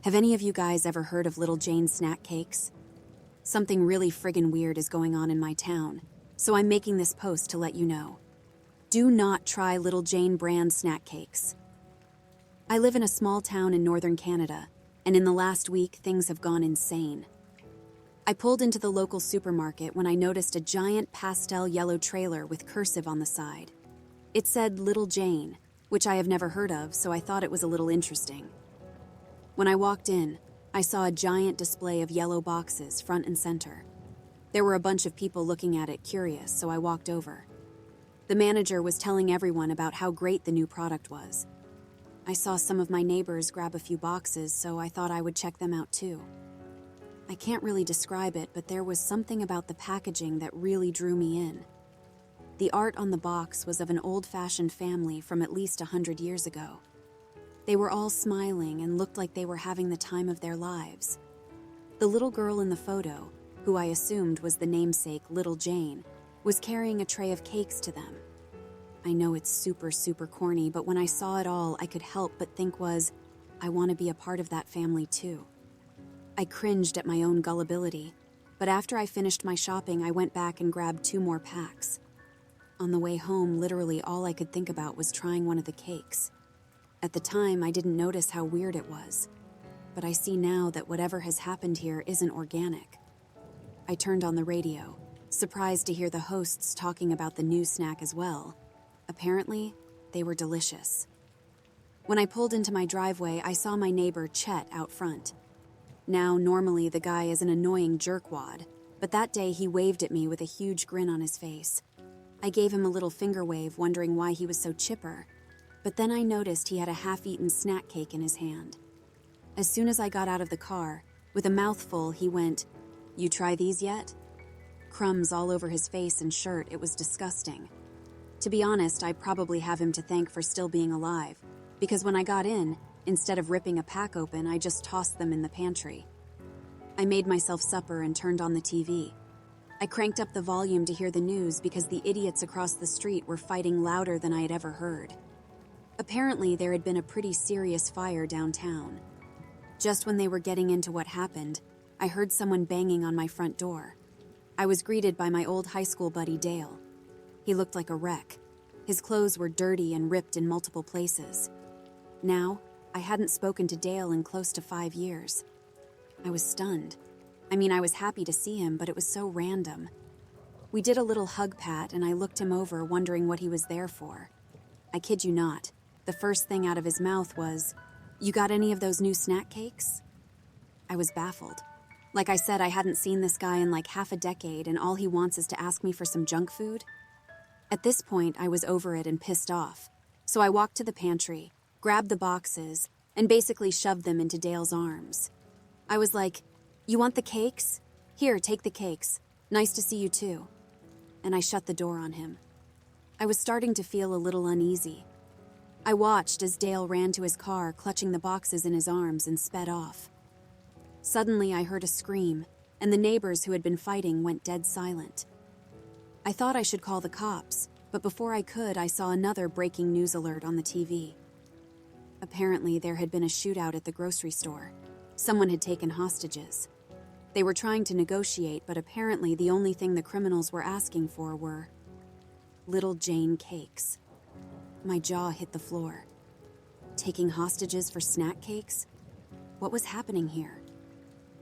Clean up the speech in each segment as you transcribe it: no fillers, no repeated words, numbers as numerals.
Have any of you guys ever heard of Little Jane snack cakes? Something really friggin' weird is going on in my town, so I'm making this post to let you know. Do not try Little Jane brand snack cakes. I live in a small town in northern Canada, and in the last week, things have gone insane. I pulled into the local supermarket when I noticed a giant pastel yellow trailer with cursive on the side. It said Little Jane, which I have never heard of, so I thought it was a little interesting. When I walked in, I saw a giant display of yellow boxes front and center. There were a bunch of people looking at it curious, so I walked over. The manager was telling everyone about how great the new product was. I saw some of my neighbors grab a few boxes, so I thought I would check them out too. I can't really describe it, but there was something about the packaging that really drew me in. The art on the box was of an old-fashioned family from at least 100 years ago. They were all smiling and looked like they were having the time of their lives. The little girl in the photo, who I assumed was the namesake Little Jane, was carrying a tray of cakes to them. I know it's super corny, but when I saw it all, I could help but think I want to be a part of that family too. I cringed at my own gullibility, but after I finished my shopping, I went back and grabbed 2 more packs. On the way home, literally all I could think about was trying one of the cakes. At the time, I didn't notice how weird it was, but I see now that whatever has happened here isn't organic. I turned on the radio, surprised to hear the hosts talking about the new snack as well. Apparently, they were delicious. When I pulled into my driveway, I saw my neighbor Chet out front. Now, normally the guy is an annoying jerkwad, but that day he waved at me with a huge grin on his face. I gave him a little finger wave, wondering why he was so chipper. But then I noticed he had a half-eaten snack cake in his hand. As soon as I got out of the car, with a mouthful, he went, "You try these yet?" Crumbs all over his face and shirt, it was disgusting. To be honest, I probably have him to thank for still being alive, because when I got in, instead of ripping a pack open, I just tossed them in the pantry. I made myself supper and turned on the TV. I cranked up the volume to hear the news because the idiots across the street were fighting louder than I had ever heard. Apparently, there had been a pretty serious fire downtown. Just when they were getting into what happened, I heard someone banging on my front door. I was greeted by my old high school buddy, Dale. He looked like a wreck. His clothes were dirty and ripped in multiple places. Now, I hadn't spoken to Dale in close to 5 years. I was stunned. I was happy to see him, but it was so random. We did a little hug pat, and I looked him over, wondering what he was there for. I kid you not. The first thing out of his mouth was, "You got any of those new snack cakes?" I was baffled. Like I said, I hadn't seen this guy in like half a decade, and all he wants is to ask me for some junk food. At this point, I was over it and pissed off. So I walked to the pantry, grabbed the boxes, and basically shoved them into Dale's arms. I was like, "You want the cakes? Here, take the cakes. Nice to see you too." And I shut the door on him. I was starting to feel a little uneasy. I watched as Dale ran to his car, clutching the boxes in his arms, and sped off. Suddenly, I heard a scream, and the neighbors who had been fighting went dead silent. I thought I should call the cops, but before I could, I saw another breaking news alert on the TV. Apparently, there had been a shootout at the grocery store. Someone had taken hostages. They were trying to negotiate, but apparently the only thing the criminals were asking for were Little Jane cakes. My jaw hit the floor. Taking hostages for snack cakes? What was happening here?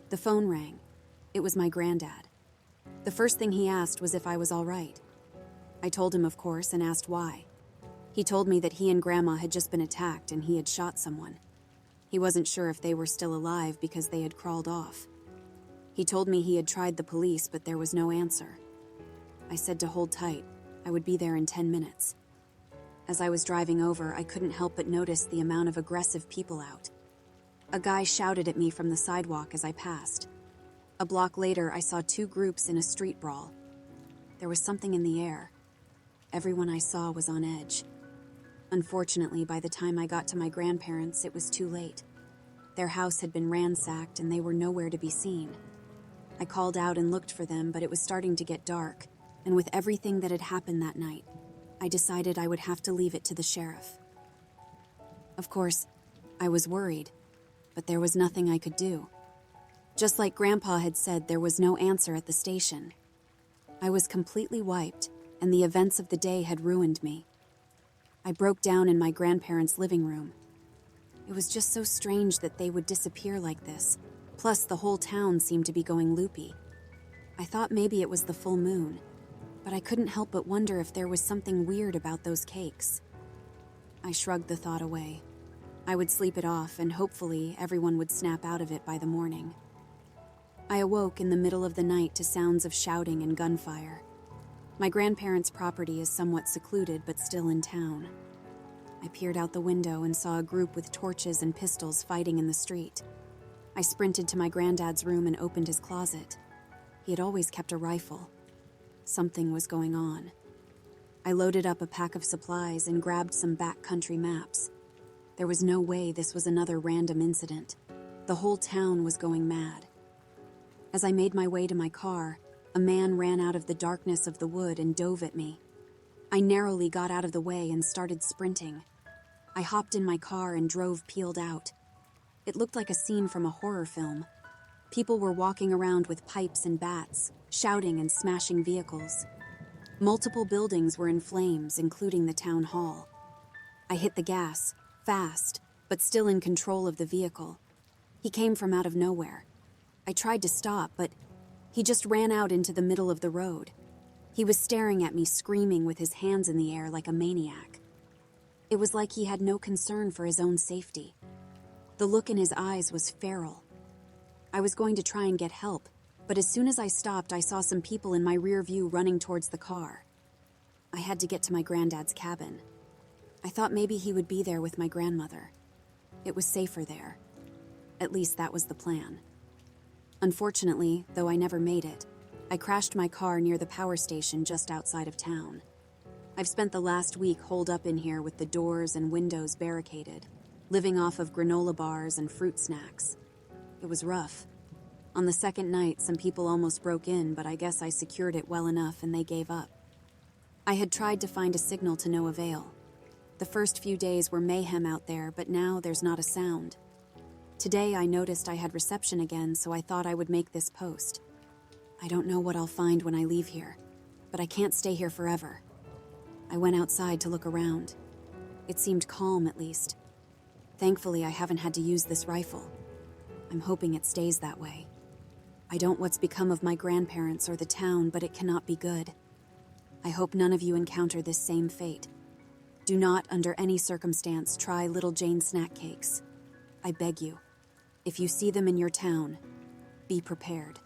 The phone rang. It was my granddad. The first thing he asked was if I was all right. I told him, of course, and asked why. He told me that he and Grandma had just been attacked and he had shot someone. He wasn't sure if they were still alive because they had crawled off. He told me he had tried the police, but there was no answer. I said to hold tight. I would be there in 10 minutes. As I was driving over, I couldn't help but notice the amount of aggressive people out. A guy shouted at me from the sidewalk as I passed. A block later, I saw 2 groups in a street brawl. There was something in the air. Everyone I saw was on edge. Unfortunately, by the time I got to my grandparents, it was too late. Their house had been ransacked and they were nowhere to be seen. I called out and looked for them, but it was starting to get dark, and with everything that had happened that night, I decided I would have to leave it to the sheriff. Of course, I was worried, but there was nothing I could do. Just like Grandpa had said, there was no answer at the station. I was completely wiped, and the events of the day had ruined me. I broke down in my grandparents' living room. It was just so strange that they would disappear like this, plus the whole town seemed to be going loopy. I thought maybe it was the full moon, but I couldn't help but wonder if there was something weird about those cakes. I shrugged the thought away. I would sleep it off, and hopefully everyone would snap out of it by the morning. I awoke in the middle of the night to sounds of shouting and gunfire. My grandparents' property is somewhat secluded, but still in town. I peered out the window and saw a group with torches and pistols fighting in the street. I sprinted to my granddad's room and opened his closet. He had always kept a rifle. Something was going on. I loaded up a pack of supplies and grabbed some backcountry maps. There was no way this was another random incident. The whole town was going mad. As I made my way to my car, a man ran out of the darkness of the wood and dove at me. I narrowly got out of the way and started sprinting. I hopped in my car and drove peeled out. It looked like a scene from a horror film. People were walking around with pipes and bats, shouting and smashing vehicles. Multiple buildings were in flames, including the town hall. I hit the gas, fast, but still in control of the vehicle. He came from out of nowhere. I tried to stop, but he just ran out into the middle of the road. He was staring at me, screaming with his hands in the air like a maniac. It was like he had no concern for his own safety. The look in his eyes was feral. I was going to try and get help, but as soon as I stopped, I saw some people in my rear view running towards the car. I had to get to my granddad's cabin. I thought maybe he would be there with my grandmother. It was safer there. At least that was the plan. Unfortunately, though I never made it, I crashed my car near the power station just outside of town. I've spent the last week holed up in here with the doors and windows barricaded, living off of granola bars and fruit snacks. It was rough. On the second night, some people almost broke in, but I guess I secured it well enough and they gave up. I had tried to find a signal to no avail. The first few days were mayhem out there, but now there's not a sound. Today I noticed I had reception again, so I thought I would make this post. I don't know what I'll find when I leave here, but I can't stay here forever. I went outside to look around. It seemed calm, at least. Thankfully, I haven't had to use this rifle. I'm hoping it stays that way. I don't know what's become of my grandparents or the town, but it cannot be good. I hope none of you encounter this same fate. Do not, under any circumstance, try Little Jane snack cakes. I beg you. If you see them in your town, be prepared.